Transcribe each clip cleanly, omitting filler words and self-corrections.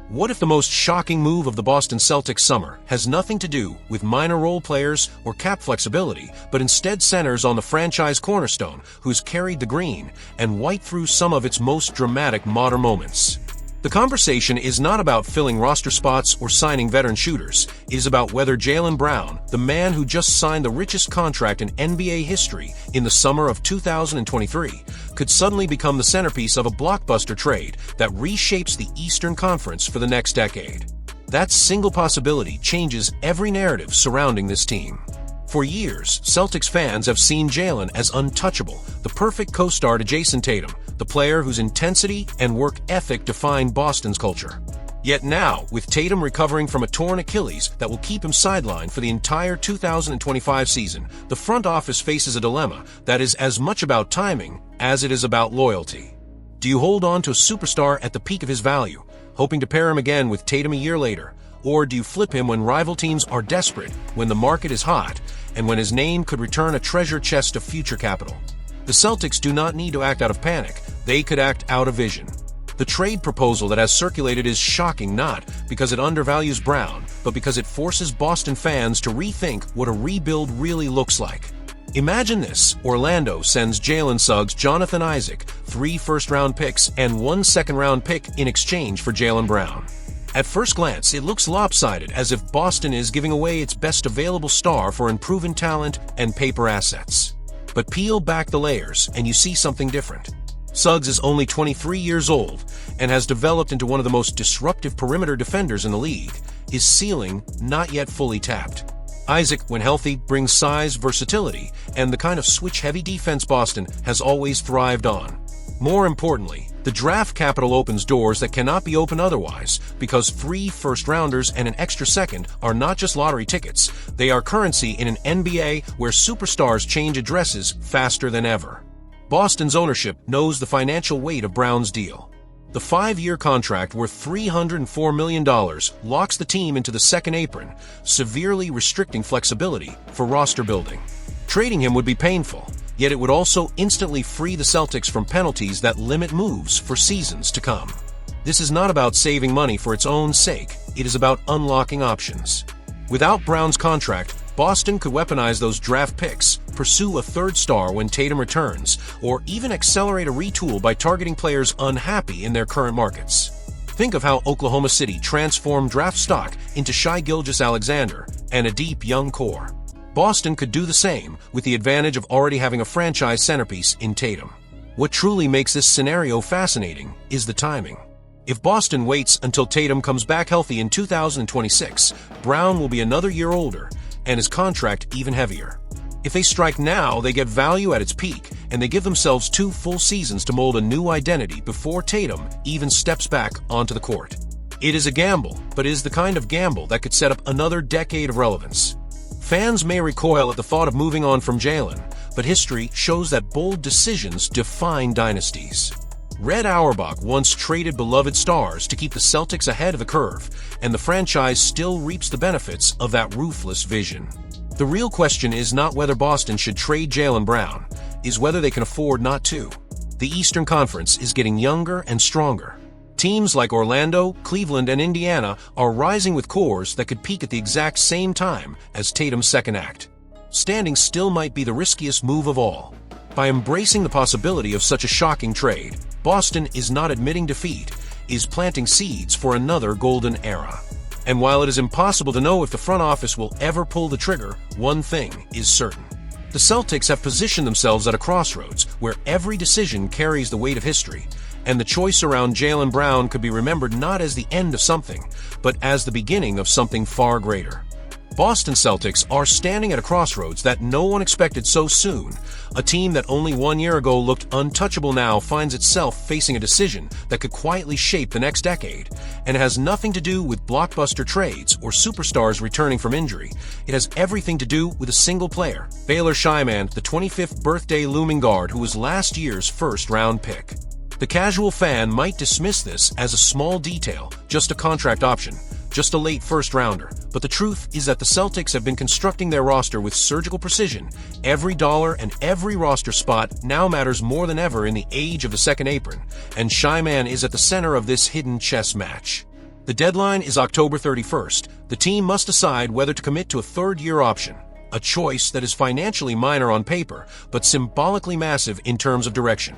What if the most shocking move of the Boston Celtics summer has nothing to do with minor role players or cap flexibility, but instead centers on the franchise cornerstone who's carried the green and white through some of its most dramatic modern moments? The conversation is not about filling roster spots or signing veteran shooters. It is about whether Jaylen Brown, the man who just signed the richest contract in NBA history in the summer of 2023, could suddenly become the centerpiece of a blockbuster trade that reshapes the Eastern Conference for the next decade. That single possibility changes every narrative surrounding this team. For years, Celtics fans have seen Jaylen as untouchable, the perfect co-star to Jayson Tatum, the player whose intensity and work ethic define Boston's culture. Yet now, with Tatum recovering from a torn Achilles that will keep him sidelined for the entire 2025 season, the front office faces a dilemma that is as much about timing as it is about loyalty. Do you hold on to a superstar at the peak of his value, hoping to pair him again with Tatum a year later? Or do you flip him when rival teams are desperate, when the market is hot, and when his name could return a treasure chest of future capital? The Celtics do not need to act out of panic. They could act out of vision. The trade proposal that has circulated is shocking not because it undervalues Brown, but because it forces Boston fans to rethink what a rebuild really looks like. Imagine this: Orlando sends Jalen Suggs, Jonathan Isaac, 3 first-round picks, and 1 second-round pick in exchange for Jaylen Brown. At first glance, it looks lopsided, as if Boston is giving away its best available star for unproven talent and paper assets. But peel back the layers, and you see something different. Suggs is only 23 years old and has developed into one of the most disruptive perimeter defenders in the league, his ceiling not yet fully tapped. Isaac, when healthy, brings size, versatility, and the kind of switch-heavy defense Boston has always thrived on. More importantly, the draft capital opens doors that cannot be opened otherwise, because 3 first-rounders and an extra second are not just lottery tickets, they are currency in an NBA where superstars change addresses faster than ever. Boston's ownership knows the financial weight of Brown's deal. The 5-year contract worth $304 million locks the team into the second apron, severely restricting flexibility for roster building. Trading him would be painful, yet it would also instantly free the Celtics from penalties that limit moves for seasons to come. This is not about saving money for its own sake, it is about unlocking options. Without Brown's contract, Boston could weaponize those draft picks, pursue a third star when Tatum returns, or even accelerate a retool by targeting players unhappy in their current markets. Think of how Oklahoma City transformed draft stock into Shai Gilgeous-Alexander and a deep young core. Boston could do the same, with the advantage of already having a franchise centerpiece in Tatum. What truly makes this scenario fascinating is the timing. If Boston waits until Tatum comes back healthy in 2026, Brown will be another year older, and his contract even heavier. If they strike now, they get value at its peak, and they give themselves 2 full seasons to mold a new identity before Tatum even steps back onto the court. It is a gamble, but it is the kind of gamble that could set up another decade of relevance. Fans may recoil at the thought of moving on from Jaylen, but history shows that bold decisions define dynasties. Red Auerbach once traded beloved stars to keep the Celtics ahead of the curve, and the franchise still reaps the benefits of that ruthless vision. The real question is not whether Boston should trade Jaylen Brown, is whether they can afford not to. The Eastern Conference is getting younger and stronger. Teams like Orlando, Cleveland, and Indiana are rising with cores that could peak at the exact same time as Tatum's second act. Standing still might be the riskiest move of all. By embracing the possibility of such a shocking trade, Boston is not admitting defeat, is planting seeds for another golden era. And while it is impossible to know if the front office will ever pull the trigger, one thing is certain. The Celtics have positioned themselves at a crossroads where every decision carries the weight of history, and the choice around Jaylen Brown could be remembered not as the end of something, but as the beginning of something far greater. Boston Celtics are standing at a crossroads that no one expected so soon. A team that only 1 year ago looked untouchable now finds itself facing a decision that could quietly shape the next decade. And it has nothing to do with blockbuster trades or superstars returning from injury. It has everything to do with a single player, Baylor Shyman, the 25th birthday looming guard who was last year's first-round pick. The casual fan might dismiss this as a small detail, just a contract option, just a late first-rounder. But the truth is that the Celtics have been constructing their roster with surgical precision. Every dollar and every roster spot now matters more than ever in the age of the second apron, and Shyman is at the center of this hidden chess match. The deadline is October 31st. The team must decide whether to commit to a third-year option, a choice that is financially minor on paper, but symbolically massive in terms of direction.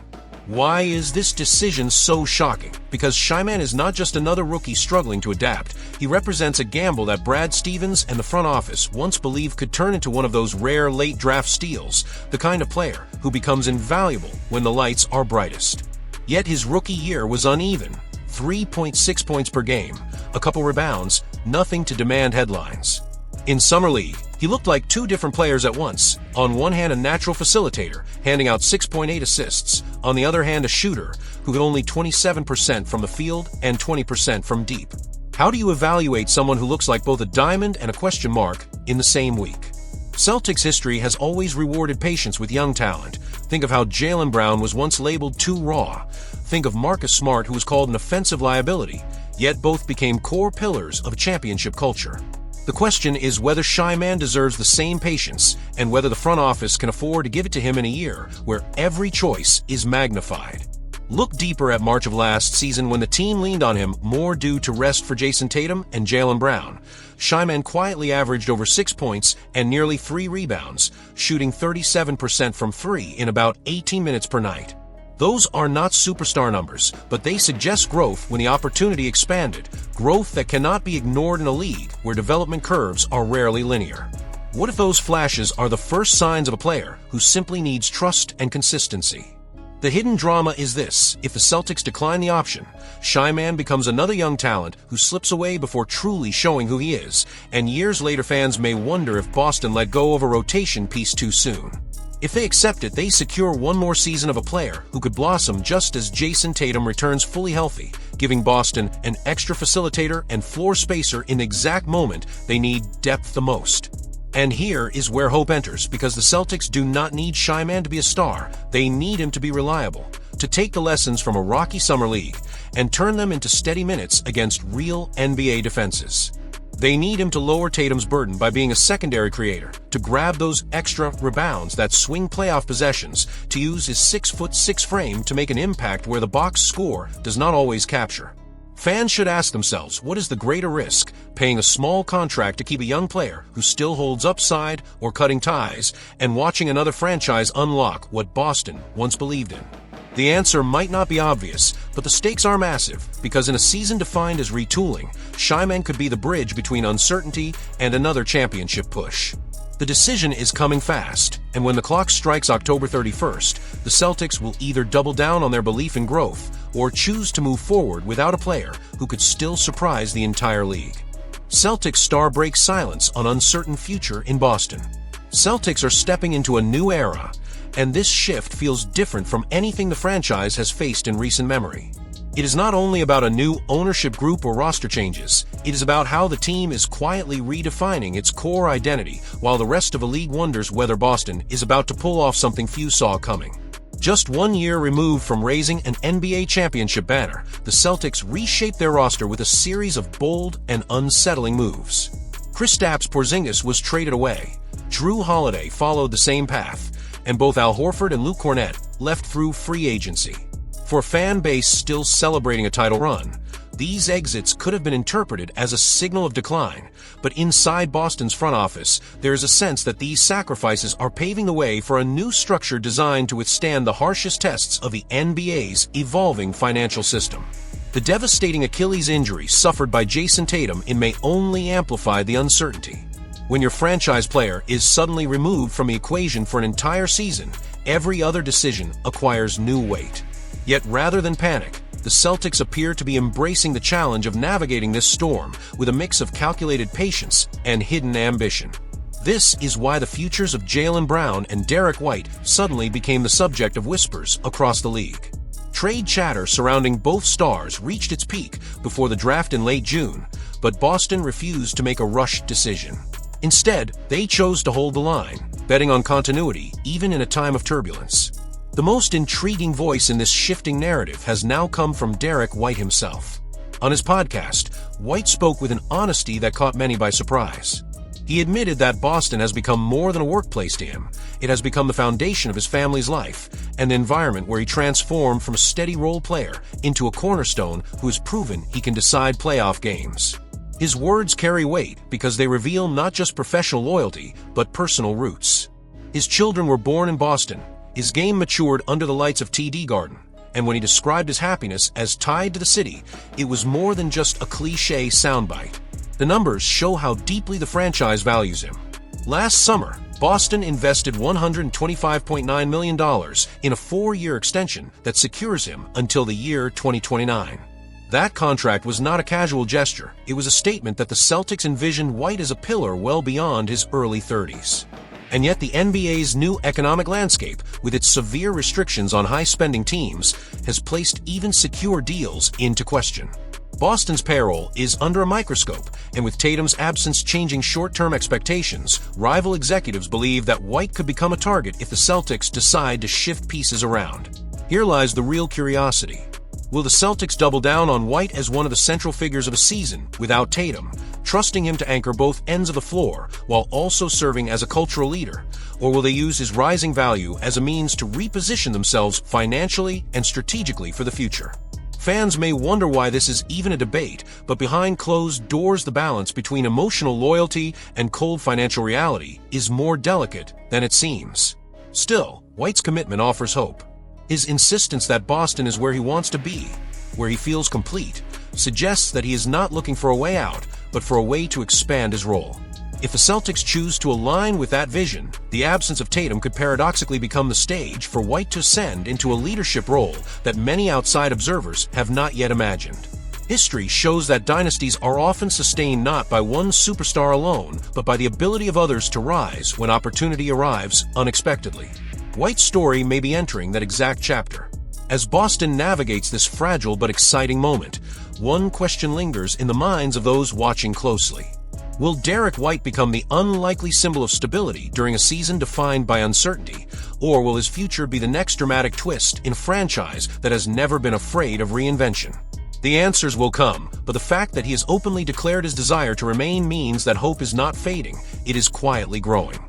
Why is this decision so shocking? Because Shyman is not just another rookie struggling to adapt. He represents a gamble that Brad Stevens and the front office once believed could turn into one of those rare late draft steals, the kind of player who becomes invaluable when the lights are brightest. Yet his rookie year was uneven. 3.6 points per game, a couple rebounds, nothing to demand headlines. In Summer League, he looked like two different players at once. On one hand, a natural facilitator, handing out 6.8 assists. On the other hand, a shooter, who hit only 27% from the field and 20% from deep. How do you evaluate someone who looks like both a diamond and a question mark in the same week? Celtics history has always rewarded patience with young talent. Think of how Jaylen Brown was once labeled too raw. Think of Marcus Smart, who was called an offensive liability, yet both became core pillars of a championship culture. The question is whether Shyman deserves the same patience and whether the front office can afford to give it to him in a year where every choice is magnified. Look deeper at March of last season when the team leaned on him more due to rest for Jayson Tatum and Jaylen Brown. Shyman quietly averaged over 6 points and nearly 3 rebounds, shooting 37% from 3 in about 18 minutes per night. Those are not superstar numbers, but they suggest growth when the opportunity expanded, growth that cannot be ignored in a league where development curves are rarely linear. What if those flashes are the first signs of a player who simply needs trust and consistency? The hidden drama is this: if the Celtics decline the option, Shyman becomes another young talent who slips away before truly showing who he is, and years later fans may wonder if Boston let go of a rotation piece too soon. If they accept it, they secure one more season of a player who could blossom just as Jayson Tatum returns fully healthy, giving Boston an extra facilitator and floor spacer in the exact moment they need depth the most. And here is where hope enters, because the Celtics do not need Shyman to be a star. They need him to be reliable, to take the lessons from a rocky summer league and turn them into steady minutes against real NBA defenses. They need him to lower Tatum's burden by being a secondary creator, to grab those extra rebounds that swing playoff possessions, to use his 6'6" frame to make an impact where the box score does not always capture. Fans should ask themselves, what is the greater risk, paying a small contract to keep a young player who still holds upside, or cutting ties and watching another franchise unlock what Boston once believed in? The answer might not be obvious, but the stakes are massive, because in a season defined as retooling, Shyman could be the bridge between uncertainty and another championship push. The decision is coming fast, and when the clock strikes October 31st, the Celtics will either double down on their belief in growth or choose to move forward without a player who could still surprise the entire league. Celtics star breaks silence on uncertain future in Boston. Celtics are stepping into a new era, and this shift feels different from anything the franchise has faced in recent memory. It is not only about a new ownership group or roster changes, it is about how the team is quietly redefining its core identity while the rest of the league wonders whether Boston is about to pull off something few saw coming. Just 1 year removed from raising an NBA championship banner, the Celtics reshaped their roster with a series of bold and unsettling moves. Kristaps Porzingis was traded away. Drew Holiday followed the same path, and both Al Horford and Luke Kornet left through free agency. For a fan base still celebrating a title run, these exits could have been interpreted as a signal of decline, but inside Boston's front office, there is a sense that these sacrifices are paving the way for a new structure designed to withstand the harshest tests of the NBA's evolving financial system. The devastating Achilles injury suffered by Jayson Tatum in May only amplified the uncertainty. When your franchise player is suddenly removed from the equation for an entire season, every other decision acquires new weight. Yet rather than panic, the Celtics appear to be embracing the challenge of navigating this storm with a mix of calculated patience and hidden ambition. This is why the futures of Jaylen Brown and Derrick White suddenly became the subject of whispers across the league. Trade chatter surrounding both stars reached its peak before the draft in late June, but Boston refused to make a rushed decision. Instead, they chose to hold the line, betting on continuity even in a time of turbulence. The most intriguing voice in this shifting narrative has now come from Derrick White himself. On his podcast, White spoke with an honesty that caught many by surprise. He admitted that Boston has become more than a workplace to him. It has become the foundation of his family's life, an environment where he transformed from a steady role player into a cornerstone who has proven he can decide playoff games. His words carry weight because they reveal not just professional loyalty, but personal roots. His children were born in Boston. His game matured under the lights of TD Garden. And when he described his happiness as tied to the city, it was more than just a cliché soundbite. The numbers show how deeply the franchise values him. Last summer, Boston invested $125.9 million in a 4-year extension that secures him until the year 2029. That contract was not a casual gesture. It was a statement that the Celtics envisioned White as a pillar well beyond his early 30s. And yet the NBA's new economic landscape, with its severe restrictions on high-spending teams, has placed even secure deals into question. Boston's payroll is under a microscope, and with Tatum's absence changing short-term expectations, rival executives believe that White could become a target if the Celtics decide to shift pieces around. Here lies the real curiosity. Will the Celtics double down on White as one of the central figures of a season without Tatum, trusting him to anchor both ends of the floor while also serving as a cultural leader? Or will they use his rising value as a means to reposition themselves financially and strategically for the future? Fans may wonder why this is even a debate, but behind closed doors the balance between emotional loyalty and cold financial reality is more delicate than it seems. Still, White's commitment offers hope. His insistence that Boston is where he wants to be, where he feels complete, suggests that he is not looking for a way out, but for a way to expand his role. If the Celtics choose to align with that vision, the absence of Tatum could paradoxically become the stage for White to ascend into a leadership role that many outside observers have not yet imagined. History shows that dynasties are often sustained not by one superstar alone, but by the ability of others to rise when opportunity arrives unexpectedly. White's story may be entering that exact chapter. As Boston navigates this fragile but exciting moment, one question lingers in the minds of those watching closely. Will Derrick White become the unlikely symbol of stability during a season defined by uncertainty, or will his future be the next dramatic twist in a franchise that has never been afraid of reinvention? The answers will come, but the fact that he has openly declared his desire to remain means that hope is not fading, it is quietly growing.